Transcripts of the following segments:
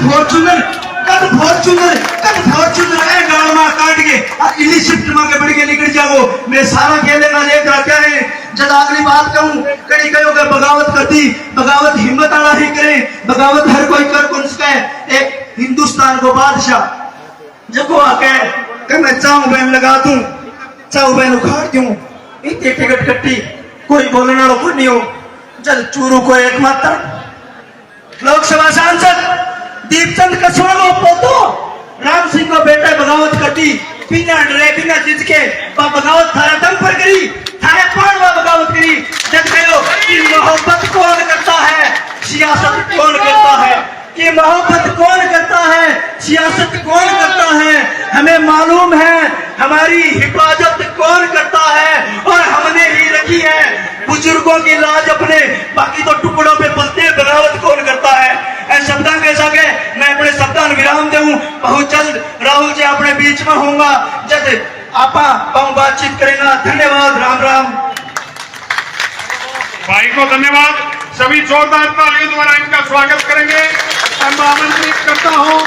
Fortuner है गाड़ में काट के और इली शिफ्ट में के बढ़ के निकल जाओ मैं सारा खेले ना लेकर क्या है जब अगली बात कहूं कड़ी कहो के बगावत करती बगावत हिम्मत वाला ही करे बगावत हर कोई कर कौन सा एक हिंदुस्तान को बादशाह जब वो आके कि मैं चाहूं बहन लगा दूं चाहूं बहन उखाड़ दूं इतनी टिकट कट्टी कोई बोलने वाला कोई नहीं हो जब चूरू को एकमात्र लोकसभा सांसद दीपचंद कसवा को पोतो राम सिंह को बेटा बगावत करती बिना डरे बिना जिसके बगावत थारा दम पर करी थारे पान बगावत करी जब कहो कि मोहब्बत कौन करता है सियासत कौन करता है कि मोहब्बत कौन करता है सियासत कौन करता है हमें मालूम है हमारी हिफाजत कौन करता है और हमने ही रखी है बुजुर्गों की लाज अपने बाकी तो टुकड़ों पे पलते बगावत कौन करता है ऐसे शब्दां के सके मैं अपने शब्दां विराम दूं बहुत जल्द राहुल जी अपने बीच में होगा जब आपा बातचीत करेगा धन्यवाद राम राम भाई को धन्यवाद सभी जोरदार तालियों द्वारा इनका स्वागत करेंगे मैं आमंत्रित करता हूं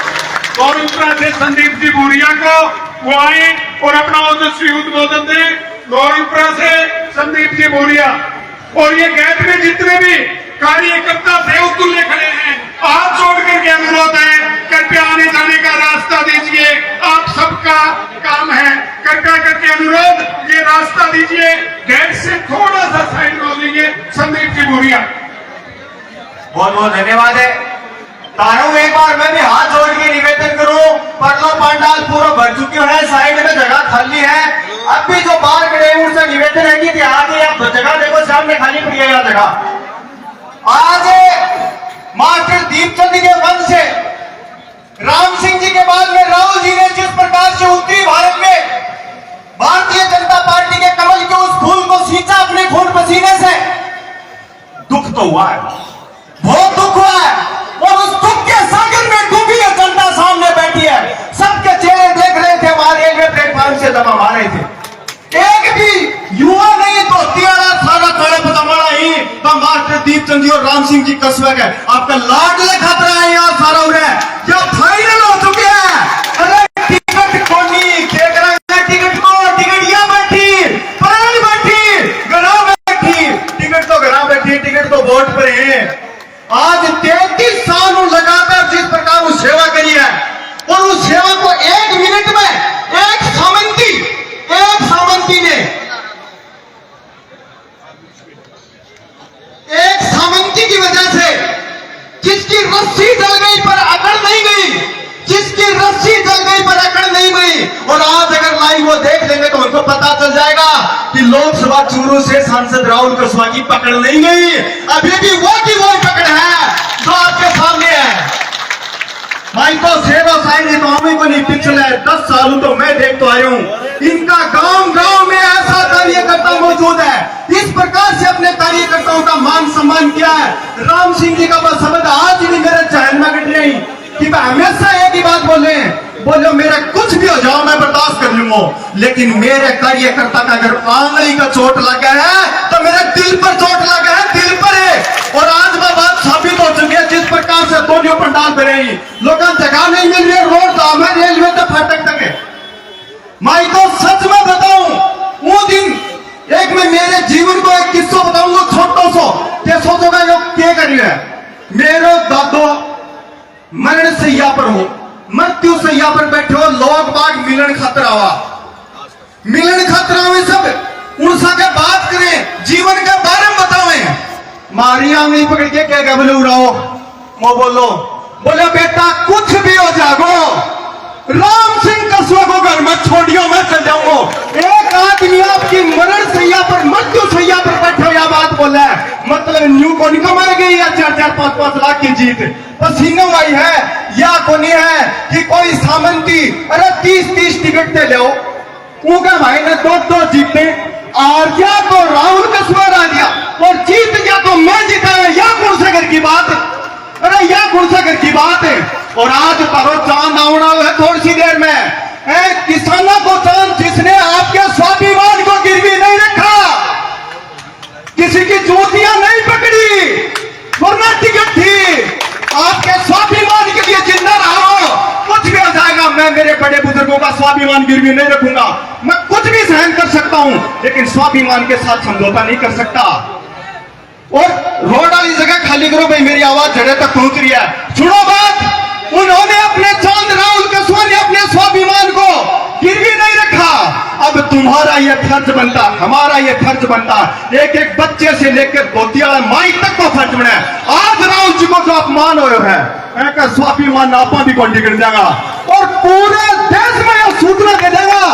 गौरवपुरा से संदीप जी भूरिया को वो आए और अपना ओजस्वी उद्बोधन दें गौरवपुरा से संदीप जी भूरिया और ये गेट में जितने भी कार्यकर्ता देवतुल्य खड़े हैं हाथ जोड़ करके अनुरोध है कृपया आने जाने का रास्ता दीजिए आप सबका काम है कृपया करके अनुरोध ये रास्ता दीजिए गेट से थोड़ा सा साइड हो लीजिए संदीप जी भूरिया बहुत बहुत धन्यवाद है तारों एक बार मैं भी हाथ जोड़ के निवेदन करूं परलो पंडाल पूरा भर चुके हैं साइड में जगह खाली है अब भी जो बाहर खड़े हैं उनसे निवेदन है कि आगे आप जगह देखो सामने खाली पड़ी है जगह आज मास्टर दीपचंद के वंश से राम सिंह जी के बाद में राहुल जी ने जिस प्रकार से उत्तरी भारत में भारतीय जनता पार्टी के कमल के उस फूल को सींचा अपने खून पसीने से दुख तो हुआ है बहुत दुख हुआ है और उस दुख के सागर में डूबी है जनता सामने बैठी है सबके चेहरे देख रहे थे वहां रेलवे प्लेटफॉर्म से दबा मारे थे एक भी युवा नहीं तो तियारा सारा खड़े पता ही तो मास्टर दीपचंद जी और राम सिंह जी कसवा है आपका लाडले खतरा है यहाँ सारा उन्हें क्या फाइनल हो चुके हैं अरे टिकट कोनी देख रहे हैं टिकट को टिकट यहाँ बैठी परान बैठी गड़ा बैठी टिकट तो गड़ा बैठी टिकट तो वोट पर है आज 33 साल लगातार जिस प्रकार वो सेवा करी है और उस सेवा को एक मिनट में एक सामंती की वजह से जिसकी रस्सी जल गई पर अकड़ नहीं गई जिसकी रस्सी जल गई पर अकड़ नहीं गई और आज अगर लाइव वो देख लेंगे तो उनको पता चल जाएगा कि लोकसभा चूरू से सांसद राहुल कसवा की पकड़ नहीं गई अभी भी वो की वो पकड़ है जो आपके सामने है भाई तो सेवा साइंस तो हमें को नहीं पिछले 10 सालों तो मैं देख तो आया हूं इनका गांव में ऐसा कार्यकर्ता मौजूद है इस प्रकार से अपने कार्यकर्ताओं का मान सम्मान किया है राम सिंह जी का बस शब्द आज भी मेरे चैन में कट रही कि मैं हमेशा एक ही बात बोलो मेरा कुछ भी हो जाओ मैं बर्दाश्त कर लूंगा लेकिन मेरे कार्यकर्ता का अगर आंगली का चोट लगा है तो मेरे दिल पर चोट लगा है दिल पर है और आज मैं बात साबित हो चुकी है जिस प्रकार से दोनों पंडाल पे रही लोगों जगह नहीं मिल रही रोड जाम है रेलवे तक फाटक तक है मैं तो सच में बताऊं वो दिन एक मैं मेरे जीवन को एक किस्सा बताऊंगा छोटा सा ते सोचोगा यो क्या कर रही है मेरे दादो मरण सैया पर हूं मृत्यु सैया पर बैठे हो लोग बाग मिलन खातर आवा में सब उनसा के बात करें जीवन के बारे में बतावें मारी आंगली पकड़ के क्या बोले उड़ाओ वो बोले बेटा कुछ भी हो जागो राम सिंह कसवा को घर में छोड़ियो मैं चल जाऊंगा एक आदमी आपकी मरण सैया पर मृत्यु सैया पर बैठे हो या बात बोला है मतलब न्यू को नहीं कमाई गई है 4-5 लाख की जीत पसीना आई है या कोनी है कि कोई सामंती अरे 30 टिकट दे लो उनका भाई ने 2 जीते और या तो राहुल कसवा आ गया और जीत गया तो मैं जीता है या कौन से घर की बात अरे या कौन सा घर की बात है और आज तारो चांद आना है थोड़ी सी देर में किसानों को चांद जिसने आपके स्वाभिमान को गिरवी नहीं रखा किसी की जूतियां नहीं पकड़ी वरना टिकट थी आपके स्वाभिमान के लिए जिंदा लोगों का स्वाभिमान गिरवी नहीं रखूंगा। मैं कुछ भी सहन कर सकता हूं, लेकिन स्वाभिमान के साथ समझौता नहीं कर सकता। और रोड वाली जगह खाली करो भाई, मेरी आवाज जड़े तक पहुंच रही है। सुनो बात, उन्होंने अपने चांद राहुल कस्वा ने अपने स्वाभिमान को गिरवी नहीं रखा। अब तुम्हारा ये फर्ज बनता, हमारा ये फर्ज बनता, एक एक बच्चे से लेकर धोतिया माई तक को फर्ज बना। आज राहुल जी को जो अपमान हो है, स्वाभिमान आपा भी कौन टिकट जाएगा और पूरे देश में यह सूचना दे देगा।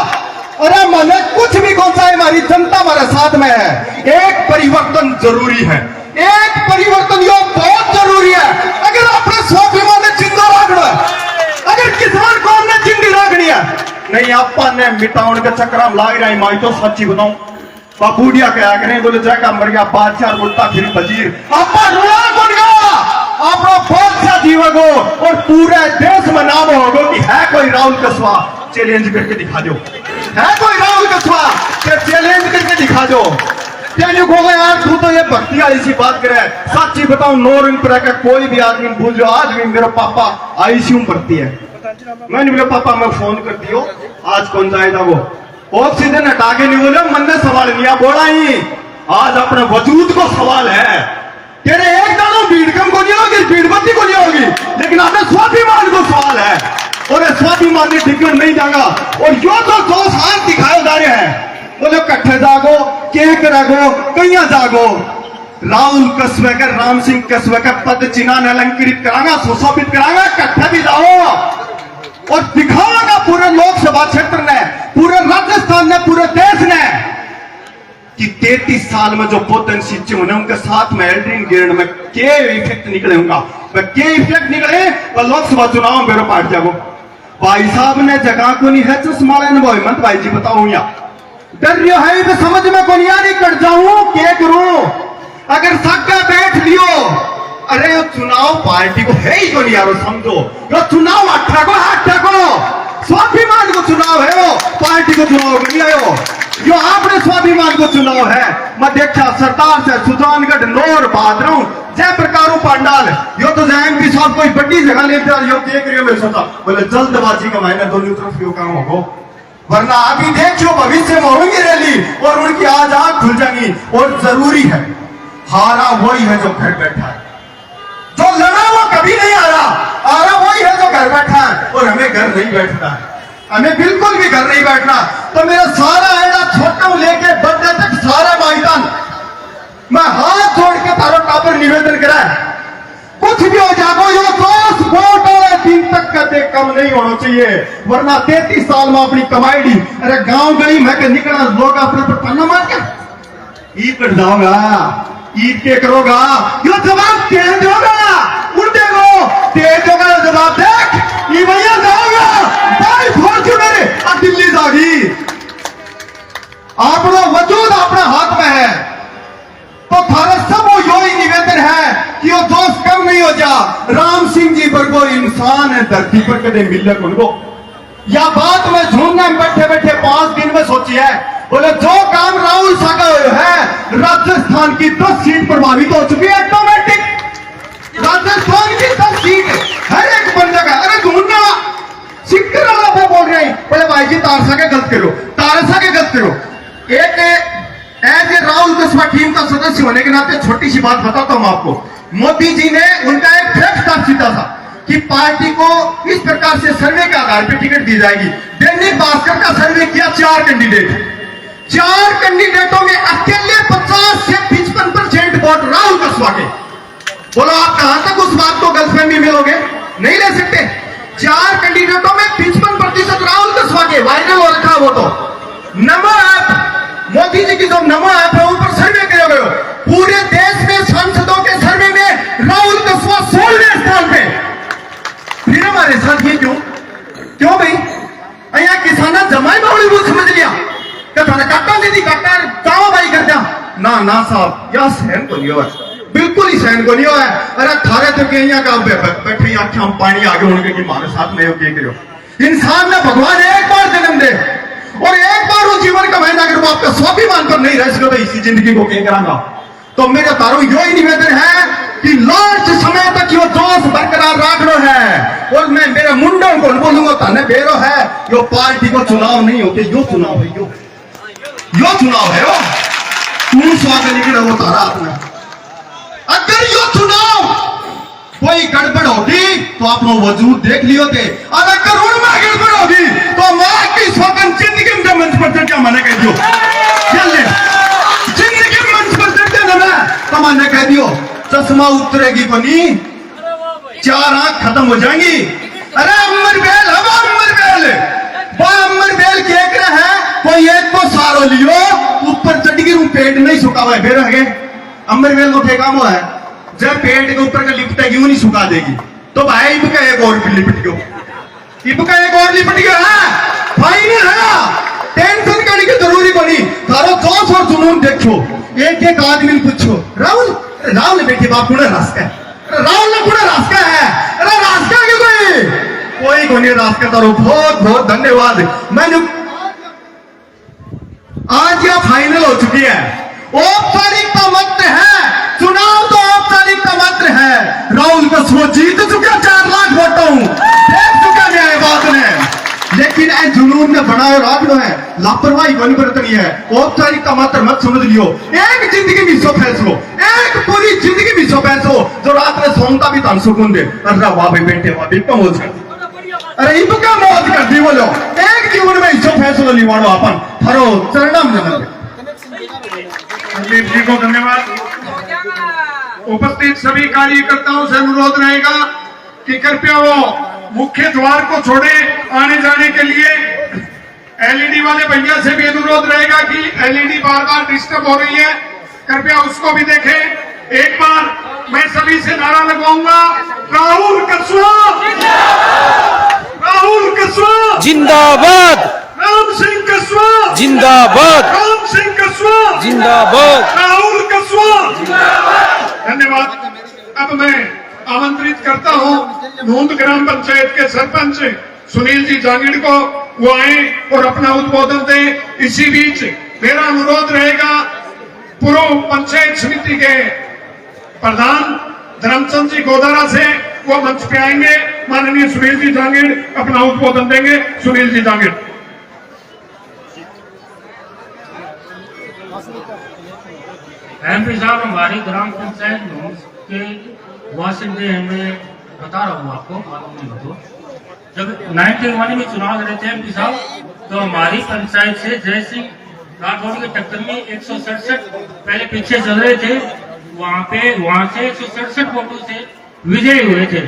अरे मैंने कुछ भी कौन सा है, हमारी जनता हमारे साथ में है। एक परिवर्तन जरूरी है, एक परिवर्तन यो बहुत जरूरी है। अगर अपने स्वाभिमान ने जिंदा रखना है, अगर किसान कौम ने जिंदी रखनी है, नहीं आपा ने मिटाउन के चक्कर में लाग रहा है। मैं तो सच्ची बताऊं, बापूडिया क्या करें, बोले जाएगा मर गया बादशाह उल्टा फिर वजीर। आपा रोना कौन गया, अपना बादशाह जीवन हो और पूरे देश में नाम होगा कि है कोई राहुल कस्वा, चैलेंज करके दिखा दो। है कोई राहुल कस्वा, चैलेंज करके दिखा दो। टेलियो को यार तू तो ये भक्ति वाली सी बात करे। सच्ची बताऊं, 9 रंग पर का कोई भी आदमी भूल जाओ। आज भी मेरा पापा आईसीयू में भर्ती है, मैंने बोला पापा मैं फोन कर दियो, आज कौन जाएगा वो ऑक्सीजन हटा के नहीं बोले, मन ने सवाल नहीं बोला ही। आज अपने वजूद को सवाल है, तेरे एक दानों भीड़ कम को नहीं होगी, भीड़ बत्ती को नहीं होगी, लेकिन अपने स्वाभिमान को सवाल है और स्वाभिमान ने टिकट नहीं जाएगा। और यो तो 2 साल दिखाए जा रहे हैं, बोले कट्ठे जागो, केक रगो, कहिया जागो। राहुल कस्बे का, राम सिंह कस्बे का पद चिन्ह अलंकृत करांगा, सुशोभित करांगा, कट्ठे भी जाओ और दिखाओगा पूरे लोकसभा क्षेत्र ने, पूरे राजस्थान ने, पूरे देश ने कि 33 साल में जो पोतन सिंचे होने उनके साथ में एल्ड्रिन गिरण में क्या इफेक्ट निकले होगा, क्या इफेक्ट निकले और लोकसभा चुनाव में मेरे पार्ट जागो। भाई साहब ने जगह को नहीं है चश्मा मत भाई जी बताओ, यहाँ डर रही है तो समझ में को नहीं कट जाऊं क्या करूं। अगर सक्का बैठ लियो, अरे चुनाव पार्टी को है ही को नहीं यारो, समझो जो चुनाव अट्ठा को स्वाभिमान को चुनाव है, वो पार्टी को चुनाव नहीं आयो, जो आपने स्वाभिमान को चुनाव है। मैं देखा सरदार से सुजानगढ़ नौर भादरों जय प्रकारों पंडाल, यो तो जय एमपी साहब कोई बड़ी जगह लेते यो देख रही हो। मैं सोचा बोले जल्दबाजी का महीना दोनों तरफ यो काम होगा, वरना अभी देखो भविष्य में होंगी रैली और उनकी आज आंख खुल जाएगी। और जरूरी है, हारा वही है जो घर बैठा है, जो लड़ा वो कभी नहीं आ रहा वही है जो घर बैठा है। और हमें घर नहीं बैठना है, हमें बिल्कुल भी घर नहीं बैठना। तो मेरा सारा एड़ा छोटा लेके बड़े तक सारा मैदान मैं हाथ जोड़ के तारो टापर निवेदन करा, कुछ भी हो जागो, यो दोस्त वोट वाले दिन तक कदे कम नहीं होना चाहिए, वरना 33 साल में अपनी कमाई दी। अरे गांव गली में के निकलना लोग अपने पर पन्ना मार के ईद कर जाऊंगा, ईद के करोगा, यो जवाब तेज होगा, उल्टे को तेज होगा जवाब देख, ये भैया जाओगा भाई फॉर्च्यूनर दिल्ली जागी। अपना वजूद अपने हाथ में है, तो थारा सब यही निवेदन है कि वो दोस्त कम नहीं हो जा। राम सिंह जी पर कोई इंसान है धरती पर कदे मिले उनको, या बात में झूमने में बैठे बैठे 5 दिन में सोची है। बोले जो काम राहुल सागा है, राजस्थान की 10 सीट प्रभावित हो चुकी है ऑटोमेटिक। राजस्थान की 10 सीट हर एक बन जाएगा। अरे ढूंढना सिक्कर वाला पे बोल रहे हैं, बोले भाई जी तारसा के गलत करो, तारसा के गलत करो। एक एज ए राहुल कस्बा टीम का सदस्य होने के नाते छोटी सी बात बताता हूं आपको। मोदी जी ने उनका एक फैक्ट सीधा था कि पार्टी को इस प्रकार से सर्वे के आधार पर टिकट दी जाएगी। दैनिक भास्कर का सर्वे किया 4 कैंडिडेट, 4 कैंडिडेटों में अकेले 50 से 55% वोट राहुल कस्बा के। बोलो आप कहां तक उस बात को गलतफहमी में लोगे, नहीं ले सकते। 4 कैंडिडेटों में 55% राहुल कस्बा के, वायरल हो रखा वो तो। नमो ऐप, मोदी जी की जो नमो ऐप है ऊपर सर्वे किया गया, पूरे देश में सांसदों के सर्वे में राहुल कस्बा 16वें स्थान पे। फिर हमारे साथ ये क्यों भाई अया किसाना जमाई बावड़ी वो समझ लिया काटा दीदी काटा चावा भाई कर जा ना साहब, यह सहन को नहीं हुआ, बिल्कुल ही सहन को नहीं हुआ। अरे थारे तो के यहाँ का बैठे आख्या पानी आगे उनके कि हमारे साथ में करो। इंसान ने भगवान एक बार जन्म दे और एक बार वो जीवन का महीना अगर वो आपका स्वाभिमान पर नहीं रह सके तो इसी जिंदगी को क्या करांगा। तो मेरा तारो यही निवेदन है कि लास्ट समय तक यो जोश बरकरार रखना है। और मैं मेरे मुंडों को बोलूंगा ताने बेरो है, यो पार्टी को चुनाव नहीं होते, यो चुनाव है, यो चुनाव है। यो तू स्वागत निकले वो तारा अपना, अगर यो चुनाव कोई गड़बड़ होगी तो अपना वजूद देख लियो थे, और अगर उनमें गड़बड़ होगी तो मां की स्वतंत्र जिंदगी में मंच पर चढ़ के मैंने कह दियो, जिंदगी में मंच पर चढ़ के ना तो मैंने कह दियो चश्मा उतरेगी को नहीं, चार आंख खत्म हो जाएंगी। अरे अमर बेल, अब अमर बेल, वो अमर बेल केक रहा है, कोई एक को सारो लियो ऊपर चढ़ के पेट नहीं सुखा हुआ है, फिर आगे अमर बेल को ठेका हुआ है, जब पेट के ऊपर का लिपटेगी वो नहीं सुखा देगी, तो भाई इबका एक और लिपट गयो, इबका एक और लिपट गया है, फाइनल है, टेंशन करने की जरूरी को नहीं। थारो जोश और जुनून देखो, एक एक आदमी पूछो, राहुल राहुल बेटी बाप कुड़ा रास्ता है, राहुल ने कुड़ा रास्ता है, अरे रास्ता क्यों कोई को नहीं रास्ता करो। बहुत बहुत धन्यवाद। मैंने आज यह फाइनल हो चुकी है, औपचारिकता मात्र है, चुनाव तो औपचारिकता मात्र है। राहुल को सो जीत चुका, 4 लाख वोटों देख चुका न्याय बात ने, लेकिन ऐ जुनून ने बनाए राखना है, लापरवाही बन बरतनी है, औपचारिकता मात्र मत समझ लियो। एक जिंदगी में सो फैसलो, एक पूरी जिंदगी में सो फैसलो, जो रात में सोमता भी तान सुकून दे। अरे वाह भाई बेटे वाह, बिल्कुल मौज कर, अरे इबका मौज कर दी बोलो, एक जीवन में सो फैसलो लिवाड़ो अपन थारो चरणम नमन। संदीप जी को धन्यवाद। उपस्थित सभी कार्यकर्ताओं से अनुरोध रहेगा कि कृपया वो मुख्य द्वार को छोड़े, आने जाने के लिए एलईडी वाले भैया से भी अनुरोध रहेगा कि एलईडी बार बार डिस्टर्ब हो रही है, कृपया उसको भी देखें। एक बार मैं सभी से नारा लगवाऊंगा, राहुल कस्वा, राहुल कस्वा जिंदाबाद, राम सिंह कस्वा जिंदाबाद, राम सिंह कस्वा जिंदाबाद, राहुल कस्वा। धन्यवाद। अब मैं आमंत्रित करता हूं नूंद ग्राम पंचायत के सरपंच सुनील जी जांगिड़ को, वो आए और अपना उद्बोधन दें। इसी बीच मेरा अनुरोध रहेगा पूर्व पंचायत समिति के प्रधान धर्मचंद जी गोदारा से, वो मंच पे आएंगे। माननीय सुनील जी जांगिड़ अपना उद्बोधन देंगे। सुनील जी जांगिड़। एमपी साहब, हमारी ग्राम पंचायत के वासिंदे मैं बता रहा हूँ आपको, मालूम नहीं हो तो, जब 1991 में चुनाव लड़े थे एमपी साहब, तो हमारी पंचायत से जय सिंह राठौड़ की टक्कर में 167 पहले पीछे चल रहे थे, वहां से 167 वोटों से विजयी हुए थे।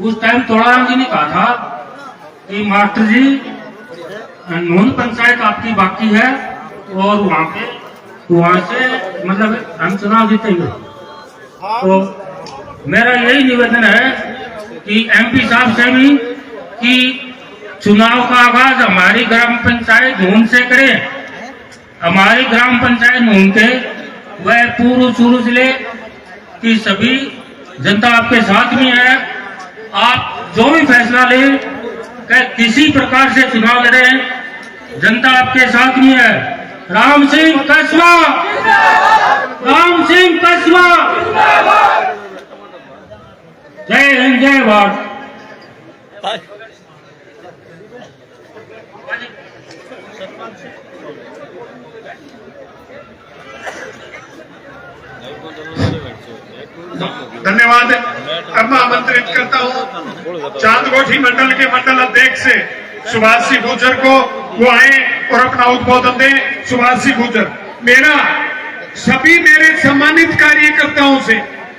उस टाइम तोड़ाराम जी ने कहा था कि मास्टर जी नूंद पंचायत आपकी बाकी है, और वहां से मतलब हम चुनाव जीतेंगे। तो मेरा यही निवेदन है कि एमपी साहब से भी कि चुनाव का आगाज हमारी ग्राम पंचायत नूंद से करें। हमारी ग्राम पंचायत नूंद के वह पूर्व शुरू से ले कि सभी जनता आपके साथ में है। आप जो भी फैसला ले, किसी प्रकार से चुनाव लड़े, जनता आपके साथ में है। राम सिंह कस्बा, राम सिंह कस्बा, जय हिंद, जय भारत। धन्यवाद। अब मैं आमंत्रित करता हूं चांदकोठी मंडल के मंडल अध्यक्ष सुभाष सिंह गुर्जर को, वो आए और अपना उद्बोधन दें। सुभाष सिंह गुर्जर। मेरा सभी मेरे सम्मानित कार्यकर्ताओं से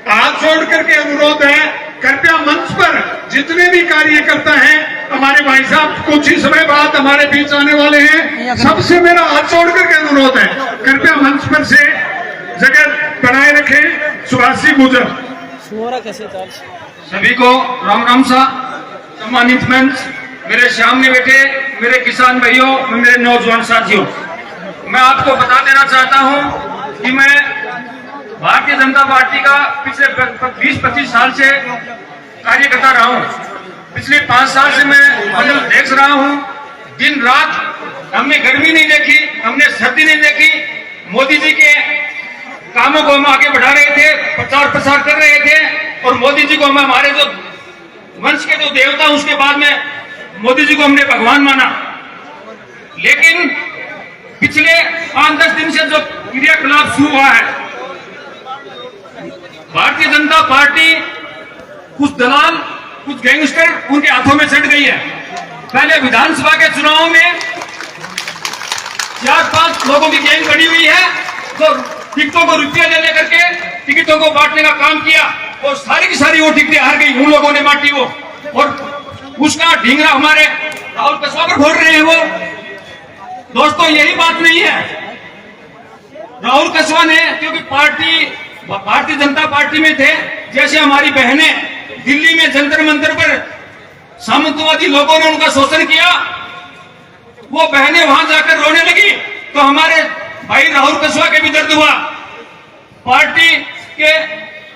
हाथ जोड़ करके अनुरोध है, कृपया मंच पर जितने भी कार्यकर्ता हैं, हमारे भाई साहब कुछ ही समय बाद हमारे बीच आने वाले हैं, सबसे मेरा हाथ जोड़ करके अनुरोध है, कृपया मंच पर से जगह बनाए रखें। सुभाष सिंह गुर्जर। सभी को राम राम सा। सम्मानित मंच, मेरे सामने बैठे मेरे किसान भाइयों, मेरे नौजवान साथियों, मैं आपको बता देना चाहता हूं कि मैं भारतीय जनता पार्टी का पिछले 20-25 साल से कार्यकर्ता रहा हूं। पिछले 5 साल से मैं मंडल अध्यक्ष रहा हूं। दिन रात हमने गर्मी नहीं देखी, हमने सर्दी नहीं देखी। मोदी जी के कामों को हम आगे बढ़ा रहे थे, प्रचार प्रसार कर रहे थे, और मोदी जी को हम हमारे जो वंश के जो देवता, उसके बाद में मोदी जी को हमने भगवान माना। लेकिन पिछले 5-10 दिन से जो क्रियाकलाप शुरू हुआ है, भारतीय जनता पार्टी कुछ दलाल, कुछ गैंगस्टर उनके हाथों में सट गई है। पहले विधानसभा के चुनाव में 4-5 लोगों की गैंग बनी हुई है, तो टिकटों को रुपया ले लेकर के टिकटों को बांटने का काम किया, और सारी की सारी वो टिकटें हार गई, उन लोगों ने बांटी वो, और उसका ढींगरा हमारे राहुल कसवा पर फोड़ रहे हैं वो। दोस्तों, यही बात नहीं है। राहुल कसवा ने, क्योंकि भारतीय जनता पार्टी में थे, जैसे हमारी बहनें दिल्ली में जंतर मंतर पर सामंतवादी लोगों ने उनका शोषण किया, वो बहनें वहां जाकर रोने लगी, तो हमारे भाई राहुल कसवा के भी दर्द हुआ। पार्टी के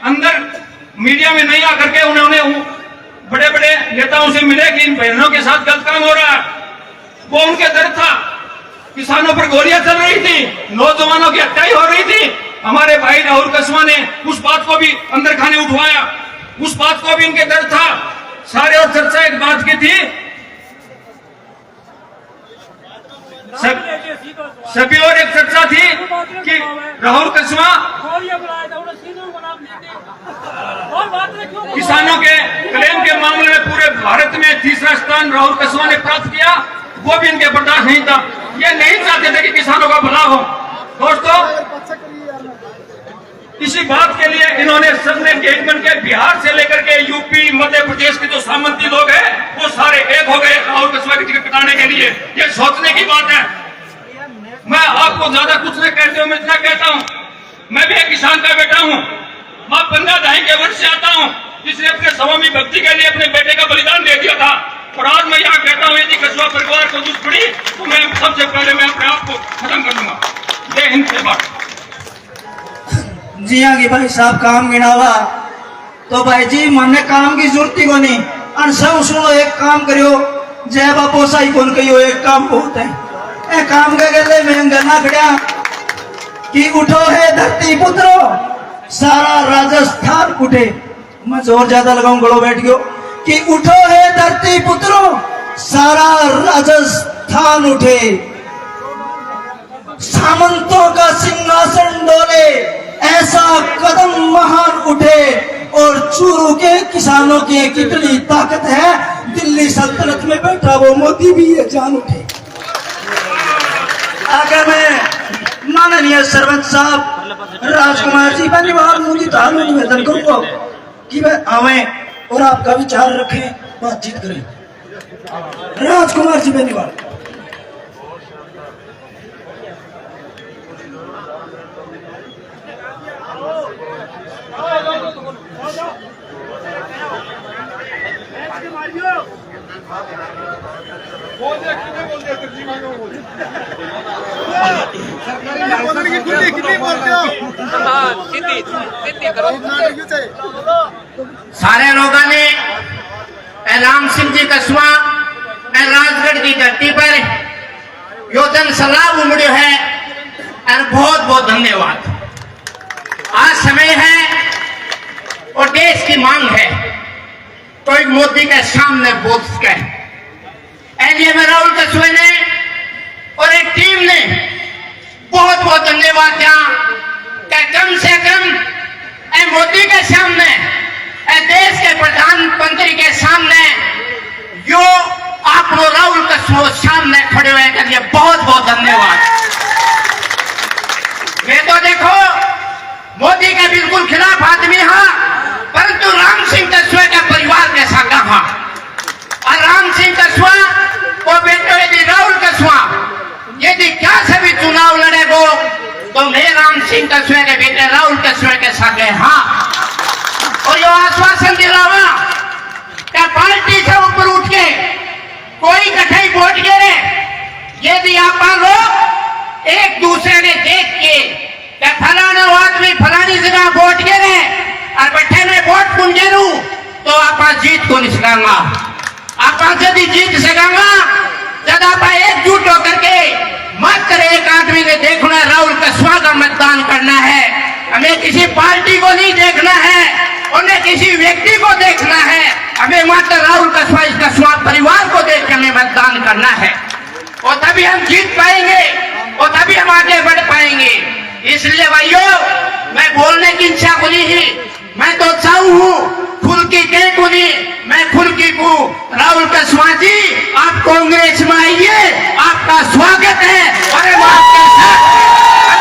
अंदर मीडिया में नहीं आकर के उन्होंने बड़े बड़े नेताओं से मिले कि इन बहनों के साथ गलत काम हो रहा है, वो उनके दर्द था। किसानों पर गोलियां चल रही थी, नौजवानों की हत्याएं हो रही थी, हमारे भाई राहुल कसवा ने उस बात को भी अंदर खाने उठवाया, उस बात को भी इनके दर्द था। सारे और चर्चा एक बात की थी, सभी और एक चर्चा थी कि राहुल कसवा किसानों के क्लेम के मामले में पूरे भारत में तीसरा स्थान राहुल कसवा ने प्राप्त किया, वो भी इनके बर्दाश्त नहीं था। ये नहीं चाहते थे कि किसानों का भला हो। दोस्तों, इसी बात के लिए इन्होंने सबने गैंग बन के बिहार से लेकर के यूपी, मध्य प्रदेश के जो सामंती लोग हैं, वो सारे एक हो गए राहुल कसवा की टिकट कटाने के लिए। ये सोचने की बात है। मैं आपको ज्यादा कुछ नहीं कहते हूँ, मैं इतना कहता हूँ, मैं भी एक किसान का बेटा हूँ। मैं 15 दहाई के वर्ष से आता हूँ, जिसने अपने स्वामी भक्ति के लिए अपने बेटे का बलिदान दे दिया था। और आज मैं यहाँ कहता हूँ, यदि कसवा परिवार को दुख पड़ी तो मैं सबसे पहले मैं अपने आप को खत्म कर दूंगा। जय हिंद, जय भारत। जी हाँ कि भाई साहब काम गिनावा तो भाई जी मने काम की जरूरत ही को नहीं। और सब सुनो, एक काम करियो, जय बापो साई कौन कहियो, एक काम बहुत है। ए काम के गले में गना खड़ा कि उठो है धरती पुत्रो, सारा राजस्थान उठे। मैं जोर ज्यादा लगाऊं, गड़ो बैठ गयो कि उठो है धरती पुत्रो, सारा राजस्थान उठे। सामंतों का सिंहासन डोले, ऐसा कदम महान उठे। और चूरू के किसानों की कितनी ताकत है, दिल्ली सल्तनत में बैठा वो मोदी भी ये जान उठे। आगे मैं माननीय सरपंच साहब राजकुमार जी बेनीवाल मुझे तालु निवेदन करूंगा कि वह आवे और आपका विचार रखें, बातचीत करें। राजकुमार जी बेनीवाल। सारे लोगों ने राम सिंह जी कसवा राजगढ़ की धरती पर यो जन सलाह उमड़ो है, और बहुत बहुत धन्यवाद। आज समय है और देश की मांग है, तो एक मोदी के सामने बोल सके। एनडीए में राहुल कसवे ने और एक टीम ने बहुत बहुत धन्यवाद दिया कि कम से कम मोदी के सामने, देश के प्रधानमंत्री के सामने यो आप राहुल कसवा सामने खड़े हुए के लिए बहुत बहुत धन्यवाद। मैं तो देखो मोदी के बिल्कुल खिलाफ आदमी हाँ, परंतु राम सिंह कसवे के परिवार के संग हाँ। और राम सिंह कसवा को बेटे यदि राहुल कसवा यदि क्या से भी चुनाव लड़ेगो तो मैं राम सिंह कसवे के बेटे राहुल कसवे के संग हाँ। और यो आश्वासन दिलावा कि पार्टी से ऊपर उठ के कोई कठिन वोट गिरे, यदि आप लोग एक दूसरे ने देख के फलाना आदमी फलानी जगह वोट गिरे और बैठे में वोट पुंजेरू तो आप जीत को नहीं सकांगा। आप यदि जीत सकांगा जब आप एकजुट होकर के मात्र एक आदमी ने देखना राहुल कसवा का मतदान करना है हमें किसी पार्टी को नहीं देखना है, उन्हें किसी व्यक्ति को देखना है। हमें मात्र राहुल कस्वा परिवार को देख के हमें मतदान करना है, और तभी हम जीत पाएंगे और तभी हम आगे बढ़ पाएंगे। इसलिए भाइयों, मैं बोलने की इच्छा को नहीं, मैं तो चाहूं हूं खुल की के कुनी, मैं खुल की को। राहुल कस्वा जी, आप कांग्रेस में आइए, आपका स्वागत है और हम आपके साथ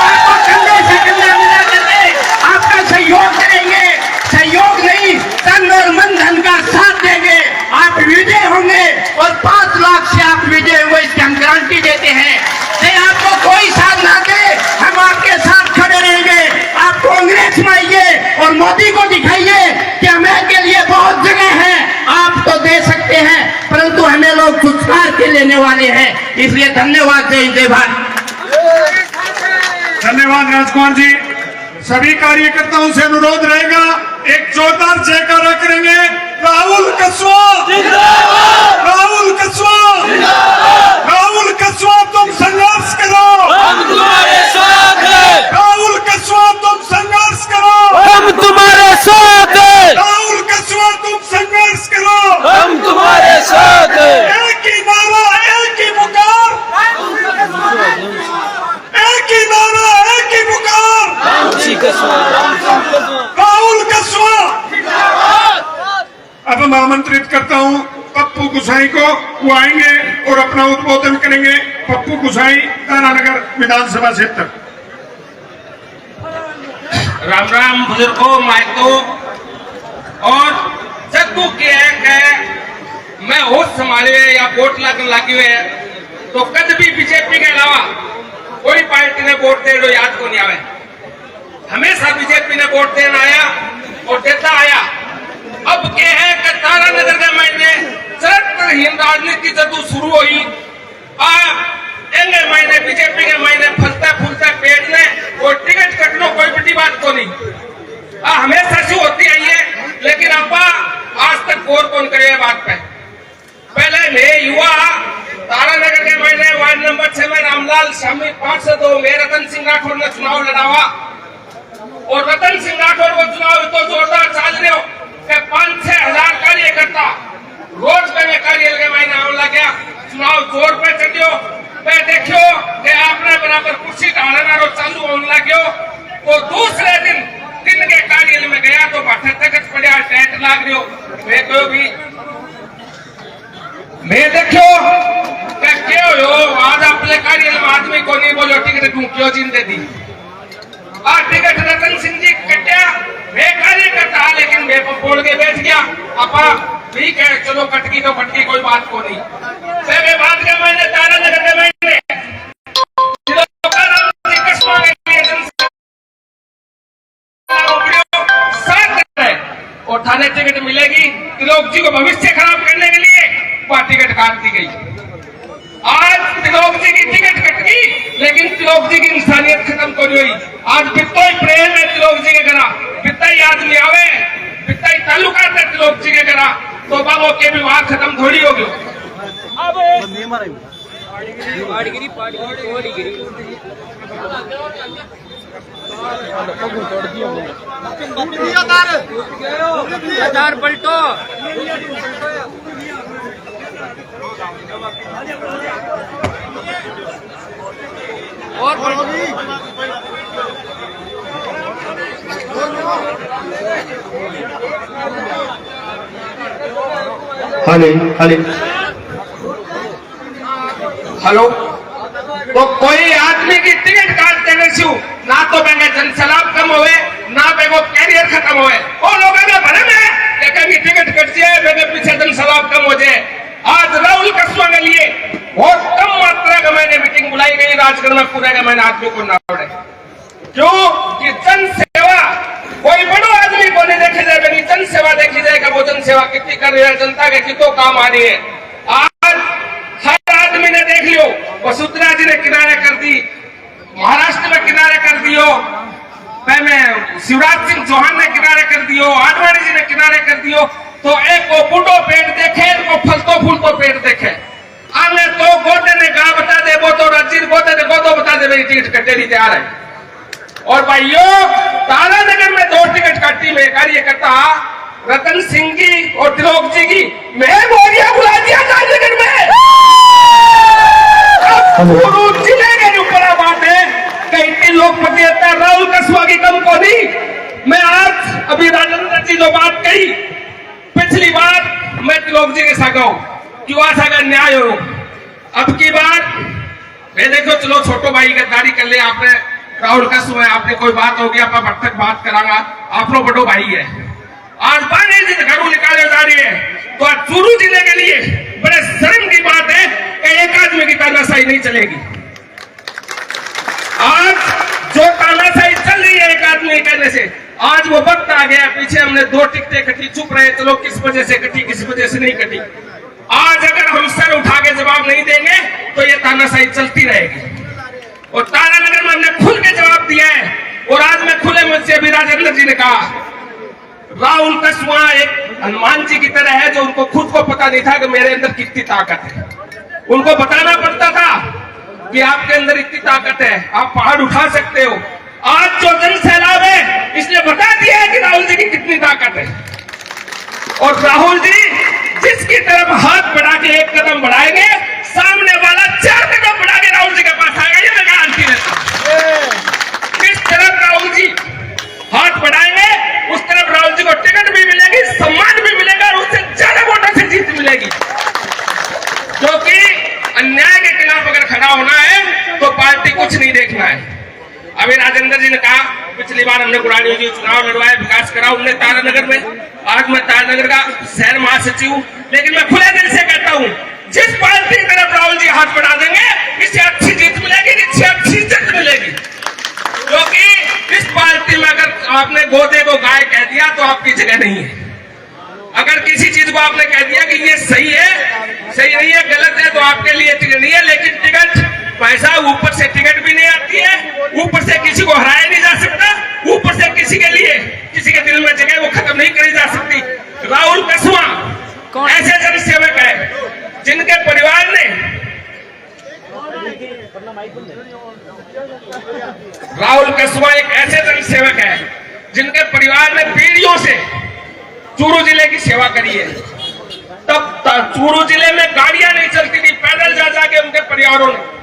आपको कंधे से कंधा मिला करके आपका सहयोग करेंगे। सहयोग नहीं, तन और मन धन का साथ देंगे। आप विजय होंगे और 5 लाख से आप विजय हुए, इसकी हम गारंटी देते हैं। चाहे आपको कोई साथ ना दे, हम आपके साथ खड़े रहेंगे। आप कांग्रेस में आइए और मोदी को दिखाइए कि हमें के लिए बहुत जगह है, आप तो दे सकते हैं, परंतु हमें लोग पुरस्कार के लेने वाले हैं। इसलिए धन्यवाद, जय जय भारत। धन्यवाद राजकुमार जी। सभी कार्यकर्ताओं से अनुरोध रहेगा, एक जोरदार जयकारा करेंगे। राहुल कस्वा, राहुल कस्वा, राहुल कस्वा, तुम संघर्ष करो, हम तुम्हारे साथ हैं, राहुल कस्वा तुम संघर्ष करो, हम तुम्हारे साथ हैं, राहुल कस्वा तुम संघर्ष करो, हम तुम्हारे साथ हैं। एक ही नारा, एक ही पुकार, एक ही नारा, एक ही पुकार, राहुल कस्वा। अब मैं आमंत्रित करता हूं पप्पू गुसाई को, वो आएंगे और अपना उद्बोधन करेंगे। पप्पू गुसाई, तारानगर विधानसभा क्षेत्र। राम राम बुजुर्गों, मायको और जग्गू के मैं होश संभाले या वोट लगन लगी हुए तो कद भी बीजेपी के अलावा कोई पार्टी ने वोट दे दो याद को नहीं आवे। हमेशा बीजेपी ने वोट देना आया और देता आया। अब क्या है कि तारानगर के महीने चरित्रहीन राजनीति जब शुरू हुई, महीने बीजेपी के महीने फलता फूलता पेड़ ने और टिकट कटनो कोई बड़ी बात को नहीं। हमेशा शू होती है ये, लेकिन अपा आज तक गौर कौन करे बात पे। पहले मैं युवा तारानगर के महीने वार्ड नंबर 6 में रामलाल शामी 502 में रतन सिंह राठौर ने चुनाव लड़ावा, और रतन सिंह राठौर को चुनाव तो जोरदार चल रहे हो कि 5-6 हजार कार्यकर्ता रोज पे कार्यालय के महीने आने लग गया। चुनाव जोर पे चढ़ियो, मैं देखियो कि आपने बराबर कुर्सी ढालना रो चालू होने लगे। तो दूसरे दिन के कार्यालय में गया तो भाटे तक पड़ा टेंट लाग रही हो। मैं कहो भी मैं देखियो क्यों हो आज अपने कार्यालय में आदमी को नहीं बोलो टिकट तू क्यों जिंदे दी। टिकट रतन सिंह जी कटिया, मैं कार्य करता लेकिन मैं बोल के बैठ गया। अपा ठीक है, चलो कटकी तो कटकी, कोई बात को नहीं। फिर बात के मैंने तारानगर के महीने और थाने टिकट मिलेगी, त्रिलोक जी को भविष्य खराब करने के लिए वह टिकट काट दी गई। आज त्रिलोक जी की टिकट कट गई, लेकिन त्रिलोक जी की इंसानियत खत्म कर हुई। आज बित्तो ही प्रेम है त्रिलोक जी के घरा, बित्ता ही आदमी आवे, बित्ता ही ताल्लुकात है त्रिलोक जी के घरा, तो बाबू के विवाह खत्म थोड़ी हो गयो। पलटो और हेलो, तो कोई आदमी की टिकट काट देने से ना तो बेंगे जनसलाब कम होए, ना बेगो कैरियर खत्म होए। वो लोगों ने भरे में लेकिन टिकट कट जाए, बेगे पीछे जनसलाब कम हो जाए। आज राहुल कस्वा के लिए बहुत कम मात्रा का मैंने मीटिंग बुलाई गई राजगढ़ में, पूरे का मैंने आदमी को ना पड़े। क्यों कि जन सेवा कोई बड़ो आदमी को नहीं देखी जाएगी, जन सेवा देखी जाएगा। वो जन सेवा कितनी कर रही है, जनता के कितों काम आ रही है। आज हर आदमी ने देख लियो, वसुंधरा जी ने किनारे कर दी, महाराष्ट्र में किनारे कर दियो, पहले शिवराज सिंह चौहान ने किनारे कर दियो, आडवाणी जी ने किनारे कर दियो। तो एक को बूढ़ो पेट देखे, एक को फलतो फूलतो पेट देखे। आने तो गोदे ने गा बता दे, वो तो रजीत गोदे ने गोदो बता दे, मेरी टिकट कटेरी तैयार है। और भाइयों, तारानगर में 2 टिकट काटी में कार्यकर्ता रतन सिंह जी और त्रिलोक जी की, मैं मोरिया बुला दिया तारानगर में। अब जिले के ऊपर बात है कि इतनी लोकप्रियता राहुल कस्वा की कम को नहीं। मैं आज अभी राजेंद्र जी जो बात कही, पिछली बार मैं त्रिलोक जी के साथ हूं क्यों आशा न्याय हो। अब की बार मैं देखो, चलो छोटो भाई गद्दारी कर ले आपने, राहुल कस्वा है, आपने कोई बात होगी आप अब तक बात करांगा, आप लोग बड़ो भाई है। आज पानी जी घरों निकाले जा रही है, तो आज चूरू जिले के लिए बड़े शर्म की बात है कि एक आदमी की तानाशाही नहीं चलेगी। आज जो तानाशाही चल रही है एक आदमी कहने से, आज वो वक्त आ गया। पीछे हमने 2 टिकटें कटी, चुप रहे, चलो किस वजह से कटी किस वजह से नहीं कटी। आज अगर हम सर उठा के जवाब नहीं देंगे तो ये तानाशाही चलती रहेगी। और तारानगर में हमने खुल के जवाब दिया है। और आज मैं खुले मुझ से अभी राजेंद्र जी ने कहा, राहुल कस्वा एक हनुमान जी की तरह है जो उनको खुद को पता नहीं था कि मेरे अंदर कितनी ताकत है। उनको बताना पड़ता था कि आपके अंदर इतनी ताकत है, आप पहाड़ उठा सकते हो। आज जो जन सैलाब है इसने बता दिया है कि राहुल जी की कितनी ताकत है। और राहुल जी जिसकी तरफ हाथ बढ़ा के 1 कदम बढ़ाएंगे, सामने वाला 4 कदम बढ़ा के राहुल जी के पास आएगा, ये मैं गारंटी देता हूं। किस तरफ राहुल जी हाथ बढ़ाएंगे उस तरफ राहुल जी को टिकट भी मिलेगी, सम्मान भी मिलेगा और उससे ज्यादा वोटों से जीत मिलेगी। क्योंकि अन्याय के खिलाफ अगर खड़ा होना है तो पार्टी कुछ नहीं देखना है। अभी राजेंद्र जी ने कहा, पिछली बार हमने गुरानियों जी चुनाव लड़वाया, विकास करा हमने तारानगर में। आज मैं तारानगर का शहर महासचिव हूं, लेकिन मैं खुले दिल से कहता हूं, जिस पार्टी की तरफ राहुल जी हाथ बढ़ा देंगे इससे अच्छी जीत मिलेगी, इससे अच्छी इज्जत मिलेगी। क्योंकि इस पार्टी में अगर आपने गोदे को गाय कह दिया तो आपकी जगह नहीं है। अगर किसी चीज को आपने कह दिया कि ये सही है, सही नहीं है, गलत है, तो आपके लिए टिकट नहीं है। लेकिन टिकट पैसा, ऊपर से टिकट भी नहीं आती है, ऊपर से किसी को हराया नहीं जा सकता, ऊपर से किसी के लिए किसी के दिल में जगह वो खत्म नहीं करी जा सकती। राहुल कस्वा ऐसे जनसेवक है जिनके परिवार ने, राहुल कस्वा एक ऐसे जनसेवक है जिनके परिवार ने पीढ़ियों से चूरू जिले की सेवा करी है। तब चूरू जिले में गाड़ियां नहीं चलती थी, पैदल जा जाके उनके परिवारों ने।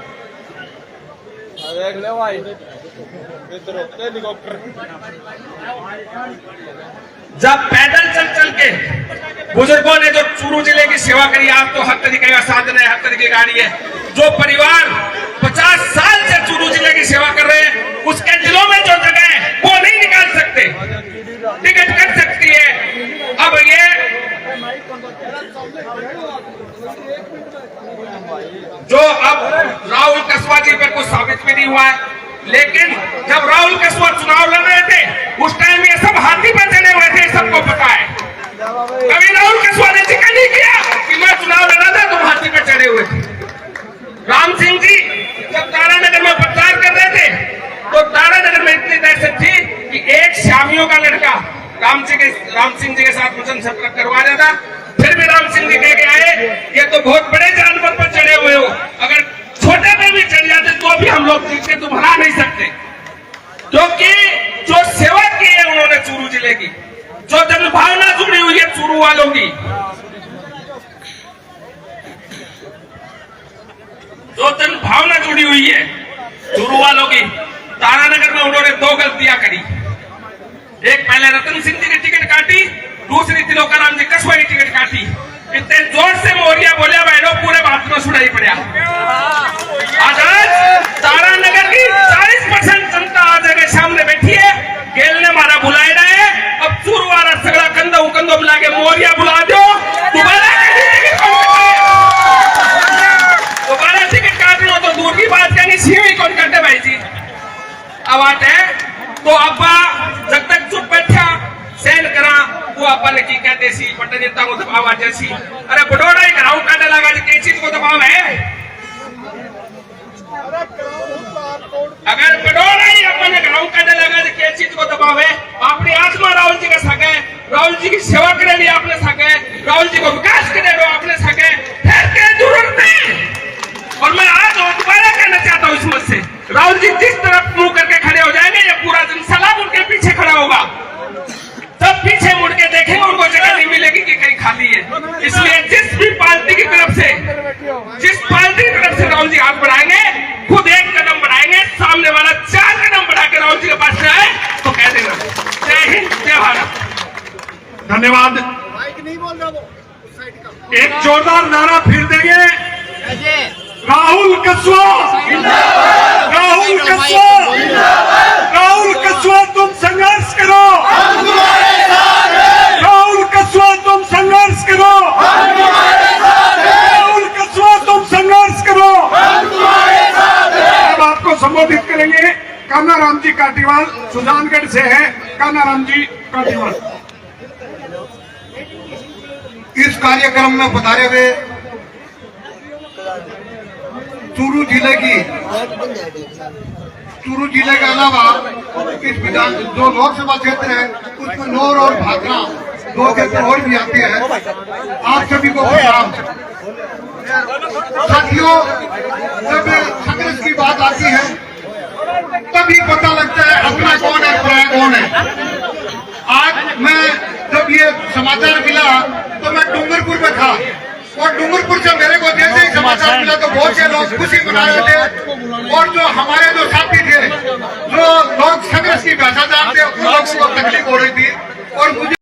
जब पैदल चल चल के बुजुर्गों ने जो चूरू जिले की सेवा करी, आप तो हर तरीके का साधन है, हर तरीके की गाड़ी है। जो परिवार 50 साल से चूरू जिले की सेवा कर रहे हैं, उसके दिलों में जो जगह है वो नहीं निकाल सकते, टिकट कर सकती है। अब ये जो अब राहुल कस्वा जी पर कुछ साबित भी नहीं हुआ है, लेकिन जब राहुल कस्वा चुनाव लड़ रहे थे उस टाइम ये सब हाथी पर चढ़े हुए थे, सबको पता है। कभी राहुल कस्वा ने जिक्र नहीं किया कि मैं चुनाव लड़ा था तो हाथी पर चढ़े हुए थे। राम सिंह जी जब तारानगर में प्रचार कर रहे थे तो तारानगर में इतनी दहशत थी कि एक शामियों का लड़का राम सिंह जी के साथ वचन शपथ करवा रहा था। फिर भी राम सिंह जी कह के आए, ये तो बहुत बड़े जानवर पर चढ़े हुए हो, अगर छोटे पे भी चढ़ जाते तो भी हम लोग जीत के तुम हरा नहीं सकते। क्योंकि जो सेवा की है उन्होंने चूरू जिले की, जो जनभावना जुड़ी हुई है चूरू वालों की, जो जनभावना जुड़ी हुई है चूरू वालों की, तारानगर में उन्होंने 2 गलतियां करी। एक, पहले रतन सिंह जी की टिकट काटी, दूसरी तिलोकाराम जी कस्वा की टिकट काटी। इतने जोर से मोरिया बोले बहनों, पूरे बात में सुनाई पड़ा। आज तारानगर की 40% जनता आज के सामने बैठी है, गेल ने मारा बुलाए रहे हैं। अब चूरू वाला सगड़ा कंधों मिला के मोरिया बुला दो, दोबारा टिकट काट लो तो दूर की बात कहेंगे, सीवी कौन करते भाई जी। अब आते हैं तो अब्बा जब तक चुप बैठा सहन करा, वो अब्बा ने की कहते सी पट्टे नेता को दबाव आ जैसी, अरे बडोड़ा ही कराऊ काटे लगा किस चीज को दबाव है। अगर बडोड़ा ही अपने कराऊ काटे लगा किस चीज को दबाव है। अपनी आत्मा राहुल जी का सक है, राहुल जी की सेवा करने लिए आपने सक है, राहुल जी को विकास करने लो आपने सक है, फिर क्या जरूरत नहीं। और मैं आज दोबारा कहना चाहता हूँ इस मत से, राहुल जी जिस तरफ मुंह करके खड़े हो जाएंगे ये पूरा जिस पार्टी की तरफ से राहुल जी हाथ बढ़ाएंगे, खुद एक कदम बढ़ाएंगे, सामने वाला 4 कदम बढ़ा के राहुल जी के पास में आए तो कह देना जय हिंद जय भारत। धन्यवाद। एक जोरदार नारा फिर देंगे, राहुल कस्वा, राहुल कस्वा, राहुल कस्वा तुम संघर्ष करो, राहुल कस्वा तुम संघर्ष करो, राहुल कस्वा तुम संघर्ष करो। अब आपको संबोधित करेंगे कान्हाराम जी काटीवाल, सुजानगढ़ से है कान्हाराम जी काटीवाल। इस कार्यक्रम में पधारे हुए चूरू जिले के अलावा इस विधान जो लोकसभा क्षेत्र है उसमें नौर और भाखड़ा 2 क्षेत्र और भी आते हैं। आप सभी को प्रणाम। साथियों, जब कांग्रेस की बात आती है तभी पता लगता है अपना कौन है पराया कौन है। आज मैं जब ये समाचार मिला तो मैं डूंगरपुर में था और डूंगरपुर से मेरे को जैसे ही समाचार मिला तो बहुत से लोग खुशी मना रहे थे और जो हमारे जो साथी थे जो लोग कांग्रेस की भाषा जानते उन लोगों को तकलीफ हो रही थी और मुझे